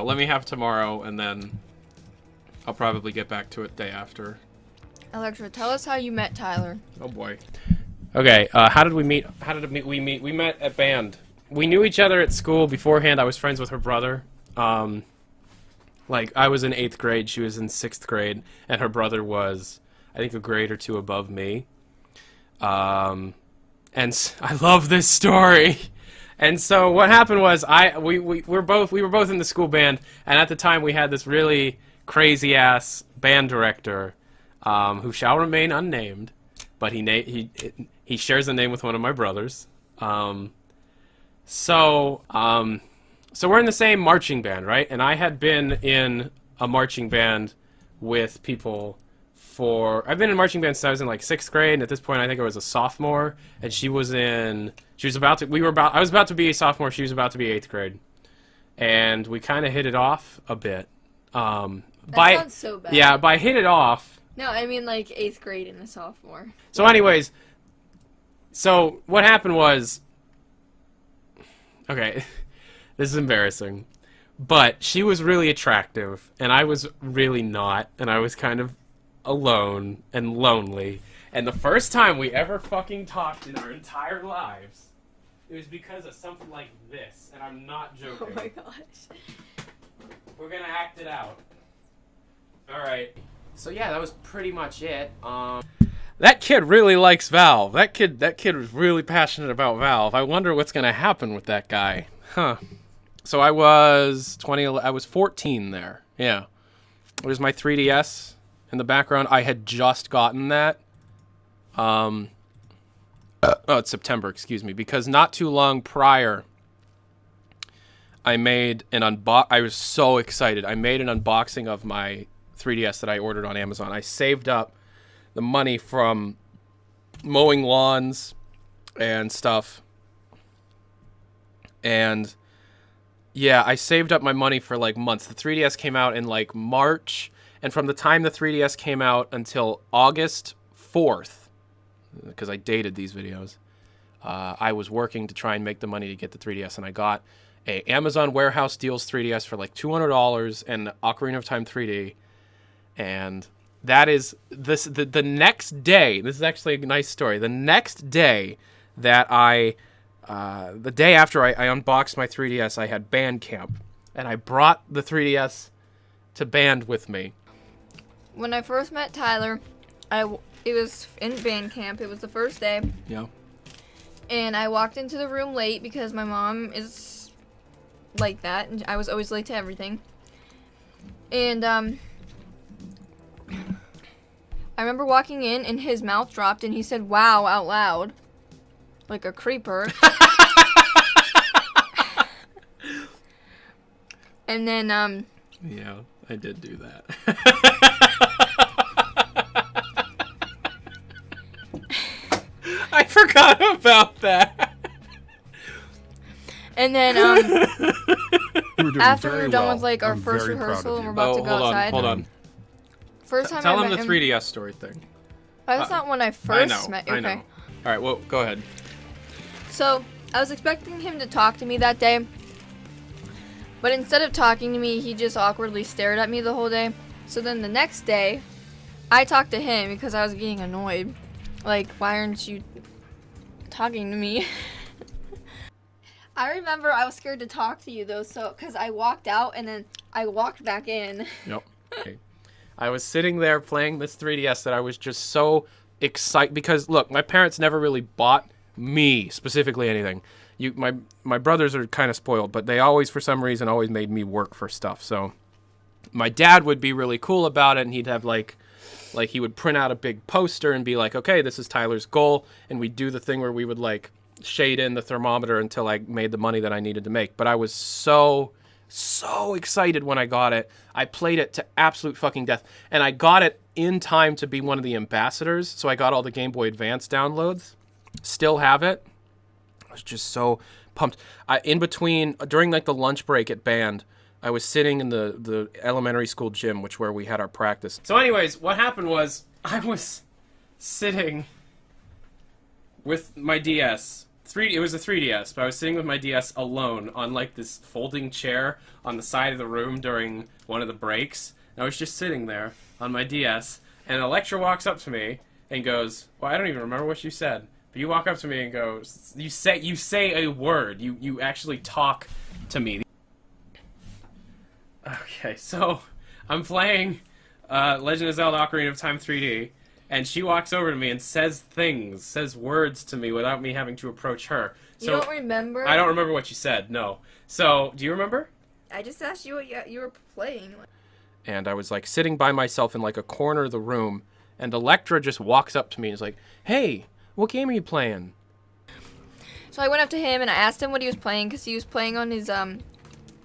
But let me have tomorrow, and then I'll probably get back to it day after. Electra, tell us how you met Tyler. Oh boy. Okay, how did we meet? We meet? We met at band. We knew each other at school beforehand. I was friends with her brother. Like, I was in 8th grade, she was in 6th grade, and her brother was, I think, a grade or two above me. And I love this story. And so what happened was we were both in the school band, and at the time we had this really crazy ass band director, who shall remain unnamed, but he shares a name with one of my brothers. So we're in the same marching band, right? And I had been in a marching band with people I've been in marching band since I was in like 6th grade, and at this point I think I was a sophomore, and I was about to be a sophomore, she was about to be 8th grade. And we kind of hit it off a bit. That sounds so bad. Yeah, by hit it off. No, I mean like 8th grade and a sophomore. So anyways, so what happened was, okay, this is embarrassing, but she was really attractive, and I was really not, and I was kind of alone and lonely. And the first time we ever fucking talked in our entire lives, it was because of something like this, and I'm not joking. Oh my gosh. We're gonna act it out. Alright. So yeah, that was pretty much it. That kid really likes Valve. That kid was really passionate about Valve. I wonder what's gonna happen with that guy. Huh. So I was 14 there. Yeah. It was my 3DS in the background. I had just gotten that. It's September, excuse me, because not too long prior, I made I was so excited. I made an unboxing of my 3DS that I ordered on Amazon. I saved up the money from mowing lawns and stuff. And yeah, I saved up my money for like months. The 3DS came out in like March, and from the time the 3DS came out until August 4th, because I dated these videos, I was working to try and make the money to get the 3DS, and I got a Amazon Warehouse Deals 3DS for like $200 and Ocarina of Time 3D. And that is the next day. This is actually a nice story. The next day that the day after I unboxed my 3DS, I had band camp, and I brought the 3DS to band with me. When I first met Tyler, it was in band camp. It was the first day. Yeah. And I walked into the room late because my mom is like that, and I was always late to everything. And I remember walking in, and his mouth dropped, and he said "wow" out loud, like a creeper. And then yeah, I did do that. I forgot about that. And then after we were done with like our first rehearsal and we're about to go outside. Hold on. First time Tell I him met the him, 3DS story thing. That's not when I first met. Okay. I know. All right, well, go ahead. So I was expecting him to talk to me that day, but instead of talking to me, he just awkwardly stared at me the whole day. So then the next day, I talked to him because I was getting annoyed. Like, why aren't you talking to me? I remember I was scared to talk to you though, so because I walked out and then I walked back in. Yep. Okay. I was sitting there playing this 3DS that I was just so excited because look, my parents never really bought me specifically anything. My brothers are kind of spoiled, but they always, for some reason, always made me work for stuff. So my dad would be really cool about it, and he'd have like he would print out a big poster and be like, okay, this is Tyler's goal, and we'd do the thing where we would like shade in the thermometer until I made the money that I needed to make. But I was so excited when I got it. I played it to absolute fucking death, and I got it in time to be one of the ambassadors, so I got all the Game Boy Advance downloads. Still have it. I was just so pumped. During like the lunch break at band, I was sitting in the elementary school gym, where we had our practice. So anyways, what happened was I was sitting with my DS, It was a 3DS, but I was sitting with my DS alone on like this folding chair on the side of the room during one of the breaks. And I was just sitting there on my DS, and Electra walks up to me and goes, "Well, I don't even remember what you said." But you walk up to me and go, you say a word. You actually talk to me. Okay, so I'm playing Legend of Zelda Ocarina of Time 3D, and she walks over to me and says words to me without me having to approach her. So You don't remember? I don't remember what you said, no. So, do you remember? I just asked you what you were playing. And I was like sitting by myself in like a corner of the room, and Electra just walks up to me and is like, "Hey, what game are you playing?" So I went up to him and I asked him what he was playing because he was playing on his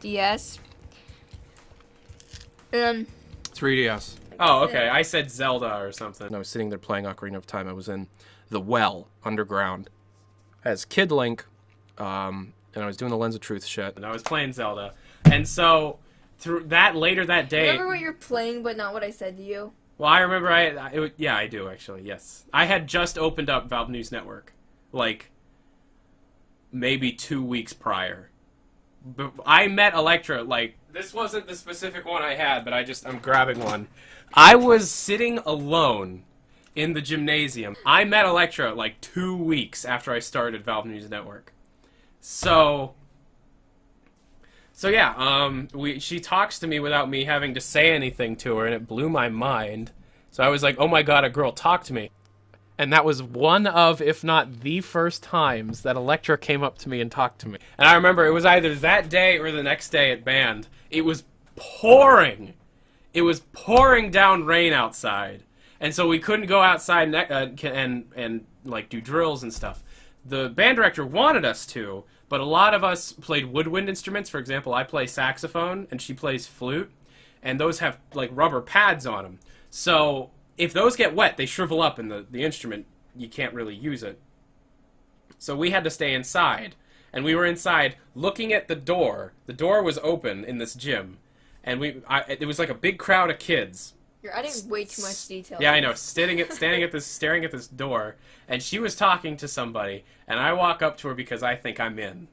DS. 3DS. Oh, okay. I said Zelda or something. I was sitting there playing Ocarina of Time. I was in the well underground as Kid Link, and I was doing the Lens of Truth shit. And I was playing Zelda, and so through that later that day. Remember what you're playing, but not what I said to you. Well, I remember yeah, I do actually. Yes, I had just opened up Valvenewsnetwork, like maybe 2 weeks prior. But I met Electra, like, this wasn't the specific one I had, but I'm grabbing one. I was sitting alone in the gymnasium. I met Electra, like, 2 weeks after I started Valvenewsnetwork. So yeah, she talks to me without me having to say anything to her, and it blew my mind. So I was like, oh my god, a girl talked to me. And that was one of, if not the first times that Electra came up to me and talked to me. And I remember it was either that day or the next day at band. It was pouring. It was pouring down rain outside. And so we couldn't go outside and like do drills and stuff. The band director wanted us to, but a lot of us played woodwind instruments. For example, I play saxophone and she plays flute. And those have like rubber pads on them. So if those get wet, they shrivel up and the instrument, you can't really use it. So we had to stay inside. And we were inside looking at the door. The door was open in this gym. And it was like a big crowd of kids. You're adding way too much detail. Yeah, I know. Staring at this door. And she was talking to somebody. And I walk up to her because I think I'm in.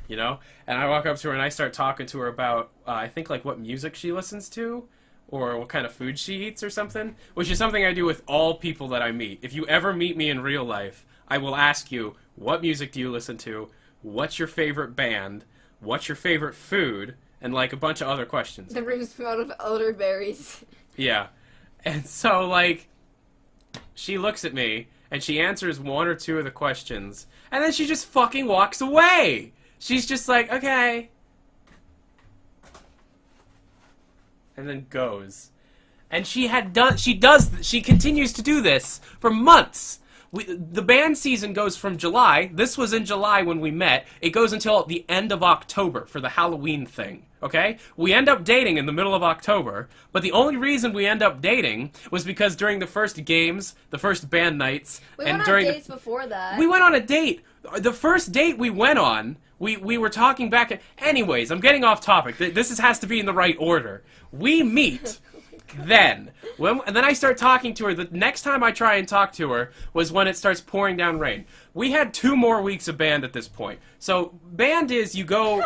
You know? And I walk up to her and I start talking to her about, I think, like, what music she listens to. Or what kind of food she eats or something, which is something I do with all people that I meet. If you ever meet me in real life, I will ask you, what music do you listen to? What's your favorite band? What's your favorite food? And like a bunch of other questions. The room's full of elderberries. Yeah. And so like, she looks at me and she answers one or two of the questions and then she just fucking walks away. She's just like, okay. And then goes. And she continues to do this for months. The band season goes from July. This was in July when we met. It goes until the end of October for the Halloween thing. Okay? We end up dating in the middle of October, but the only reason we end up dating was because during the first games, the first band nights, We went on dates before that. we went on a date. The first date we went on, we were talking back. Anyways, I'm getting off topic. This has to be in the right order. We meet. Then, and then I start talking to her. The next time I try and talk to her was when it starts pouring down rain. We had 2 more weeks of band at this point. So, band is you go...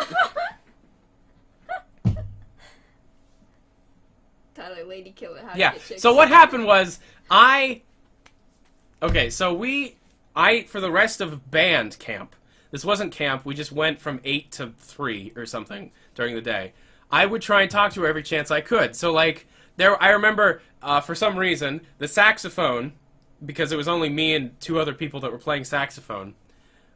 Tyler, lady killer. How Yeah, to get chicks. so what happened was, Okay, so for the rest of band camp, this wasn't camp, we just went from 8 to 3 or something during the day. I would try and talk to her every chance I could. So, like... I remember, for some reason, the saxophone, because it was only me and 2 other people that were playing saxophone,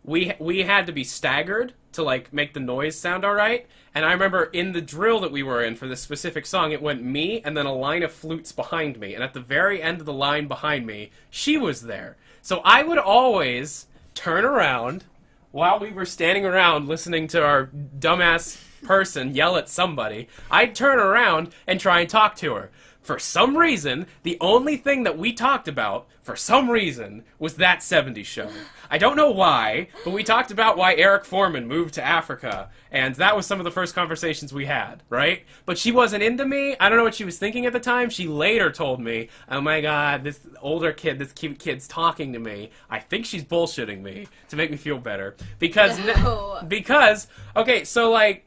we had to be staggered to, like, make the noise sound alright. And I remember in the drill that we were in for this specific song, it went me and then a line of flutes behind me. And at the very end of the line behind me, she was there. So I would always turn around while we were standing around listening to our dumbass person yell at somebody, I'd turn around and try and talk to her. For some reason, the only thing that we talked about, for some reason, was that 70s show. I don't know why, but we talked about why Eric Foreman moved to Africa, and that was some of the first conversations we had, right? But she wasn't into me. I don't know what she was thinking at the time. She later told me, oh my god, this older kid, this cute kid's talking to me. I think she's bullshitting me to make me feel better. Because, okay, so like,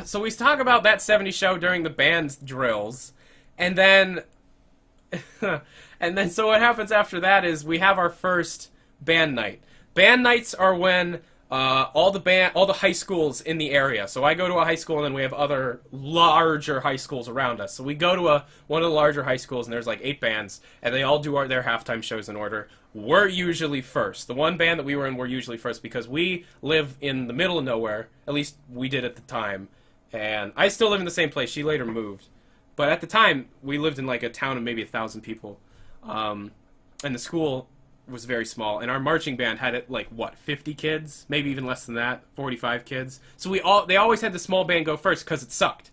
so we talk about that 70s show during the band drills, and then so what happens after that is we have our first band night. Band nights are when all the high schools in the area. So I go to a high school, and then we have other larger high schools around us. So we go to one of the larger high schools, and there's like 8 bands, and they all do their halftime shows in order. We're usually first. The one band that we were in, we're usually first because we live in the middle of nowhere. At least we did at the time. And I still live in the same place. She later moved. But at the time, we lived in like a town of maybe 1,000 people. And the school was very small. And our marching band had, 50 kids? Maybe even less than that. 45 kids. So they always had the small band go first because it sucked.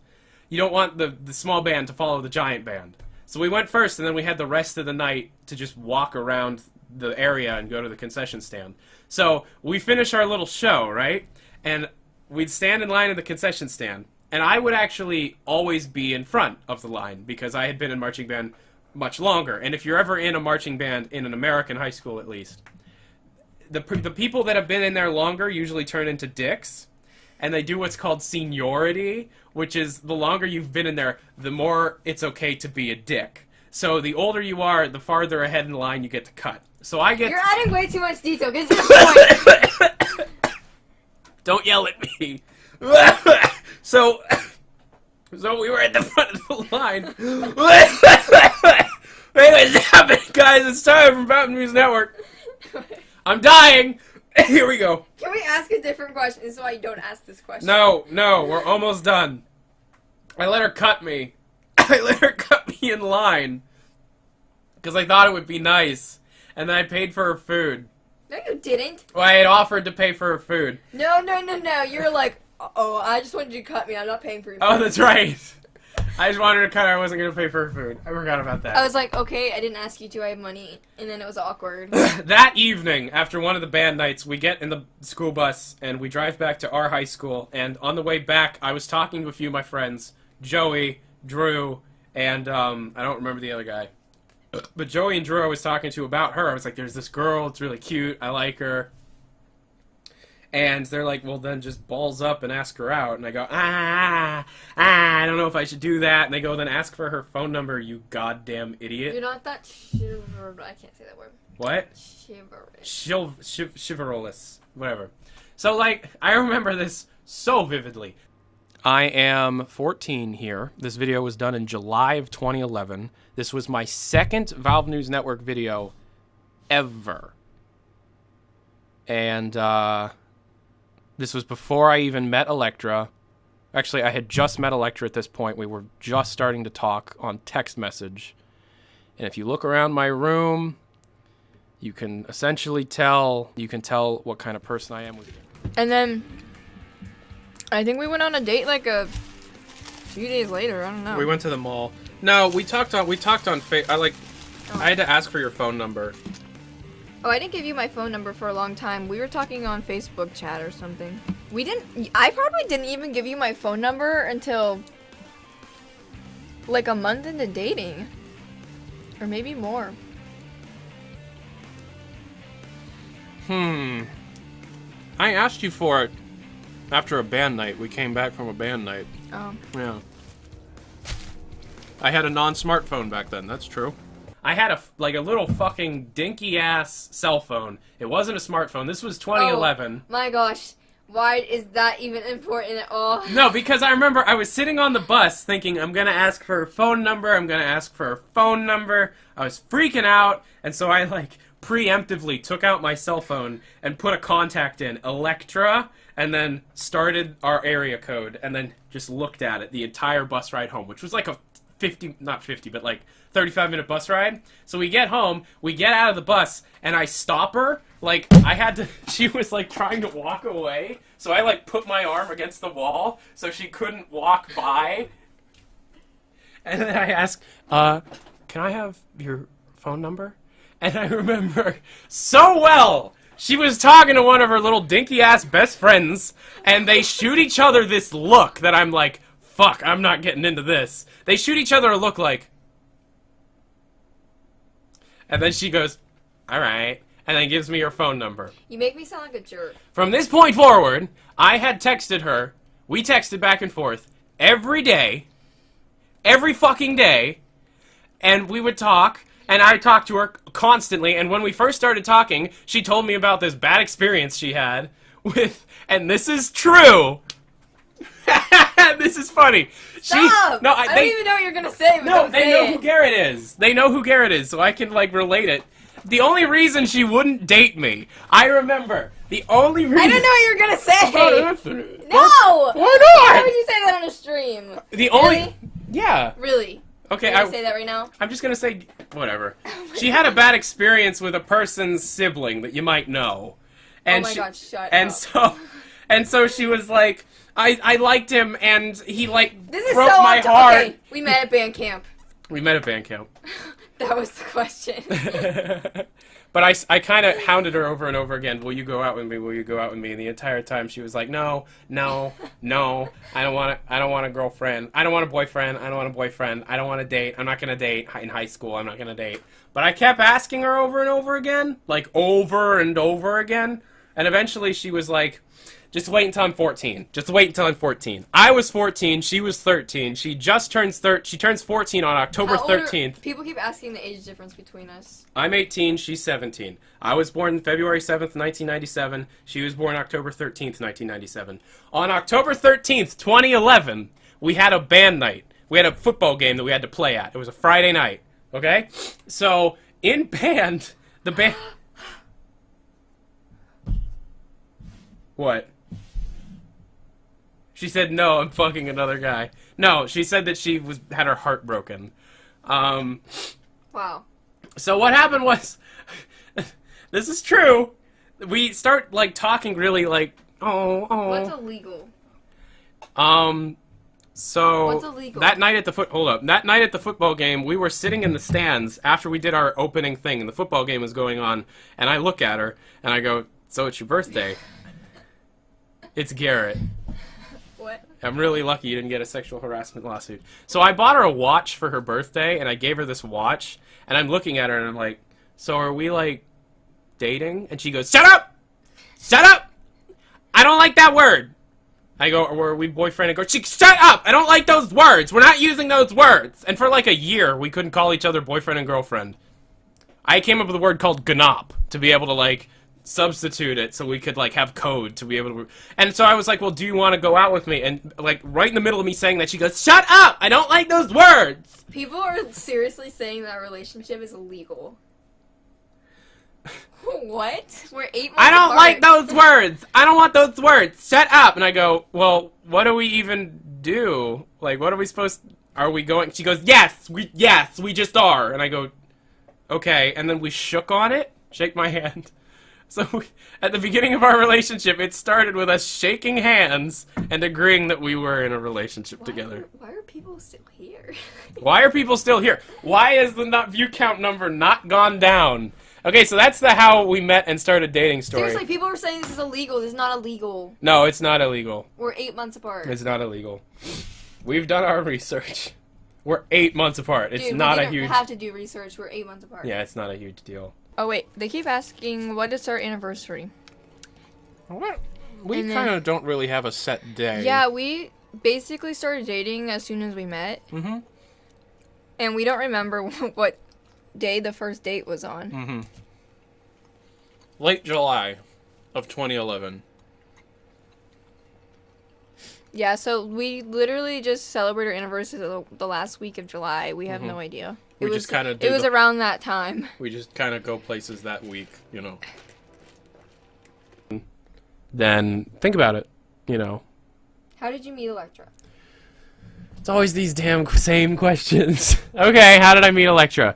You don't want the small band to follow the giant band. So we went first, and then we had the rest of the night to just walk around the area and go to the concession stand. So we finish our little show, right? And we'd stand in line at the concession stand. And I would actually always be in front of the line because I had been in marching band much longer. And if you're ever in a marching band, in an American high school at least, the people that have been in there longer usually turn into dicks. And they do what's called seniority, which is the longer you've been in there, the more it's okay to be a dick. So the older you are, the farther ahead in the line you get to cut. So I get... You're adding way too much detail. Get to the point. Don't yell at me. So we were at the front of the line. Hey, what's happening, guys? It's time for Valvenewsnetwork. I'm dying. Here we go. Can we ask a different question so I don't ask this question? No, we're almost done. I let her cut me. I let her cut me in line because I thought it would be nice, and then I paid for her food. No, you didn't. Well, I had offered to pay for her food. No. You're like, I just wanted you to cut me. I'm not paying for your food. Oh, that's right. I just wanted to cut her. I wasn't going to pay for her food. I forgot about that. I was like, okay, I didn't ask you to. I have money. And then it was awkward. That evening, after one of the band nights, we get in the school bus, and we drive back to our high school. And on the way back, I was talking to a few of my friends, Joey, Drew, and I don't remember the other guy. But Joey and Drew I was talking to about her. I was like, there's this girl. It's really cute. I like her. And they're like, well, then just balls up and ask her out. And I go, I don't know if I should do that. And they go, then ask for her phone number, you goddamn idiot. You're not that I can't say that word. What? Chivalrous. Chivalrous. Whatever. So, I remember this so vividly. I am 14 here. This video was done in July of 2011. This was my second Valvenewsnetwork video ever. And, this was before I even met Electra. Actually, I had just met Electra at this point. We were just starting to talk on text message. And if you look around my room, you can essentially tell what kind of person I am with you. And then I think we went on a date like a few days later. I don't know. We went to the mall. No, we talked on I had to ask for your phone number. Oh, I didn't give you my phone number for a long time. We were talking on Facebook chat or something. I probably didn't even give you my phone number until like a month into dating. Or maybe more. I asked you for it after a band night. We came back from a band night. Oh. Yeah. I had a non-smartphone back then, that's true. I had a little fucking dinky-ass cell phone. It wasn't a smartphone. This was 2011. Oh, my gosh. Why is that even important at all? No, because I remember I was sitting on the bus thinking, I'm going to ask for her phone number. I was freaking out, and so I, preemptively took out my cell phone and put a contact in, Electra, and then started our area code, and then just looked at it the entire bus ride home, which was like a not 50, but like 35-minute bus ride. So we get home, we get out of the bus, and I stop her. Like, she was like trying to walk away, so I like put my arm against the wall so she couldn't walk by. And then I asked, can I have your phone number? And I remember so well, she was talking to one of her little dinky-ass best friends, and they shoot each other this look that I'm like, fuck, I'm not getting into this. They shoot each other a look like, and then she goes, all right, and then gives me her phone number. You make me sound like a jerk. From this point forward, I had texted her, we texted back and forth every day, every fucking day, and we would talk, and I talked to her constantly, and when we first started talking, she told me about this bad experience she had with, and this is true. This is funny. Stop! I don't even know what you're gonna say. No, they know who Garrett is. They know who Garrett is, so I can, like, relate it. The only reason she wouldn't date me, I remember, the only reason... I don't know what you're gonna say! No! Why not? Why would you say that on a stream? The only... Really? Yeah. Really? Okay, Can I say that right now? I'm just gonna say... Whatever. She had a bad experience with a person's sibling that you might know. And oh my god, shut up. And so she was like... I liked him, and he, like, this broke my heart. Okay, we met at band camp. We met at band camp. That was the question. But I kind of hounded her over and over again. Will you go out with me? Will you go out with me? And the entire time she was like, no, no, no. I don't want a girlfriend. I don't want a boyfriend. I don't want a boyfriend. I don't want to date. I'm not gonna date in high school. I'm not gonna date. But I kept asking her over and over again, like over and over again. And eventually she was like, just wait until I'm 14. Just wait until I'm 14. I was 14. She was 13. She just turns She turns 14 on October 13th. People keep asking the age difference between us. I'm 18. She's 17. I was born February 7th, 1997. She was born October 13th, 1997. On October 13th, 2011, we had a band night. We had a football game that we had to play at. It was a Friday night. Okay? So, in band, the band... What? She said, no, I'm fucking another guy. No, she said that she had her heart broken. Wow. So what happened was, this is true, we start, like, talking really, like, oh. What's illegal? So, what's illegal? That night at the football game, we were sitting in the stands after we did our opening thing, and the football game was going on, and I look at her, and I go, so it's your birthday. It's Garrett. What? I'm really lucky you didn't get a sexual harassment lawsuit. So I bought her a watch for her birthday, and I gave her this watch, and I'm looking at her, and I'm like, so are we, like, dating? And she goes, shut up! Shut up! I don't like that word! I go, or are we boyfriend and girl? She, shut up! I don't like those words! We're not using those words! And for, like, a year, we couldn't call each other boyfriend and girlfriend. I came up with a word called gnop to be able to, like, substitute it so we could, like, have code to be able to... And so I was like, well, do you want to go out with me? And, like, right in the middle of me saying that, she goes, shut up! I don't like those words! People are seriously saying that relationship is illegal. What? We're 8 months I don't apart. like those words! I don't want those words! Shut up! And I go, well, what do we even do? Like, what are we supposed... Are we going... She goes, yes, we just are. And I go, okay. And then we shook on it. Shake my hand. So, at the beginning of our relationship, it started with us shaking hands and agreeing that we were in a relationship together. Why are people still here? Why are people still here? Why is the view count number not gone down? Okay, so that's the how we met and started dating story. Seriously, people are saying this is illegal. This is not illegal. No, it's not illegal. We're 8 months apart. It's not illegal. We've done our research. We're 8 months apart. It's not a huge... we didn't have to do research. We're 8 months apart. Yeah, it's not a huge deal. Oh, wait. They keep asking, what is our anniversary? What? We kind of don't really have a set day. Yeah, we basically started dating as soon as we met. Mm-hmm. And we don't remember what day the first date was on. Mm-hmm. Late July of 2011. Yeah, so we literally just celebrated our anniversary the last week of July. We have no idea. It was around that time. We just kind of go places that week, you know. Then think about it, you know. How did you meet Electra? It's always these damn same questions. Okay, how did I meet Electra?